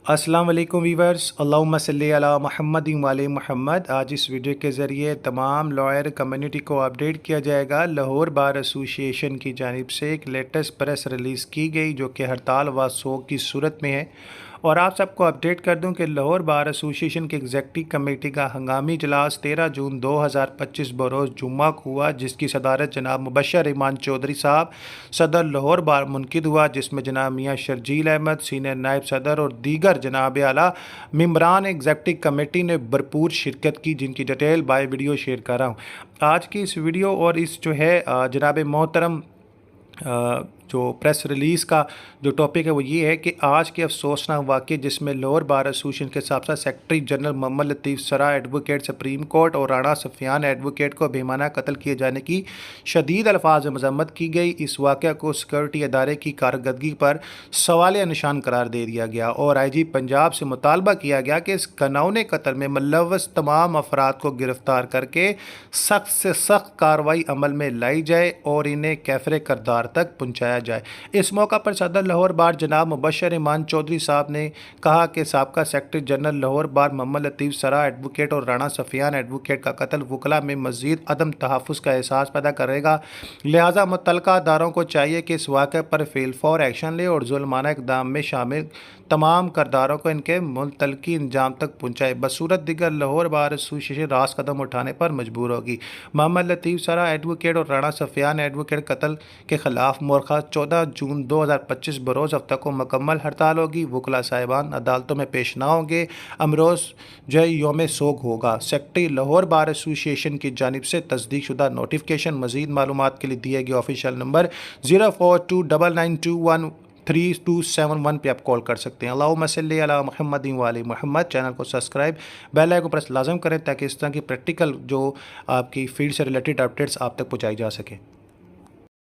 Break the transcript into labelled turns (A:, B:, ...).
A: अस्सलाम वालेकुम वीवर्स, अल्लाहुम्मा सल्ली अला मुहम्मदिन वाले मुहम्मद। आज इस वीडियो के ज़रिए तमाम लॉयर कम्युनिटी को अपडेट किया जाएगा। लाहौर बार एसोसिएशन की जानिब से एक लेटेस्ट प्रेस रिलीज़ की गई जो कि हड़ताल व सोग की सूरत में है। और आप सबको अपडेट कर दूं कि लाहौर बार एसोसिएशन की एग्जेक्टिव कमेटी का हंगामी इजलास 13 जून 2025 बरोज़ जुम्मा को हुआ, जिसकी सदारत जनाब मुबशर ईमान चौधरी साहब सदर लाहौर बार मुनकिद हुआ, जिसमें जनाब मियाँ शर्जील अहमद सीनियर नायब सदर और दीगर जनाब आला मेम्बरान एग्जेक्टिव कमेटी ने भरपूर शिरकत की, जिनकी डिटेल बाय वीडियो शेयर कर रहा हूँ। आज की इस वीडियो और इस जो है जनाब मोहतरम जो प्रेस रिलीज़ का जो टॉपिक है वो ये है कि आज के अफसोसनाक वाक़े जिसमें लाहौर बार एसोसिएशन के साबका सेक्रेटरी जनरल मोहम्मद लतीफ़ सरा एडवोकेट सुप्रीम कोर्ट और राणा सफ़ियान एडवोकेट को बेमाना कत्ल किए जाने की शदीद अल्फाज में मज़म्मत की गई। इस वाक़े को सिक्योरिटी अदारे की कारकर्दगी पर सवाल निशान करार दे दिया गया और IG पंजाब से मुतालबा किया गया कि इस घिनौने कत्ल में मुलव्वस तमाम अफराद को गिरफ़्तार करके सख्त से सख्त कार्रवाई अमल में लाई जाए और इन्हें कैफरे करदार तक पहुँचाया जाए। इस मौका पर सदर लाहौर बार जनाब मुबशर ईमान चौधरी साहब ने कहा कि साबका सेक्रेटरी जनरल लाहौर बार मोहम्मद लतीफ़ सरा एडवोकेट और राणा सफ़ियान एडवोकेट का कत्ल वकला में मज़ीद अदम तहफ़्फ़ुज़ का एहसास पैदा करेगा। लिहाजा मुतल्लिक़ा अदारों को चाहिए कि इस वाक़े पर फेल फॉर एक्शन ले और जुल्माना इक़दाम में शामिल तमाम करदारों को इनके मुतल्लिक़ी इंजाम तक पहुँचाए। बसूरत दिगर लाहौर बार एसोसिएशन रास कदम उठाने पर मजबूर होगी। मोहम्मद लतीफ़ सरा एडवोकेट और राणा सफ़ियान एडवोकेट कत्ल के ख़िलाफ़ मोरखा 14 जून 2025 बरोज़ हफ्ता को मुकम्मल हड़ताल होगी। वकला साहिबान अदालतों में पेश ना होंगे। अमरोज़ जो है योम सोग होगा। सेक्रेटरी लाहौर बार एसोसिएशन की जानिब से तस्दीक शुदा नोटिफिकेशन। मज़ीद मालूमात के लिए दिए गए ऑफिशियल नंबर 0429921327 पे आप कॉल कर सकते हैं। अल्लाहुम्मा सल्ली अला मुहम्मदिन वाले मुहम्मद। चैनल को सब्सक्राइब, बेल आइकन प्रेस लाजम करें ताकि इस तरह की प्रैक्टिकल जो आपकी फील्ड से रिलेटेड अपडेट्स आप तक पहुँचाई जा सकें।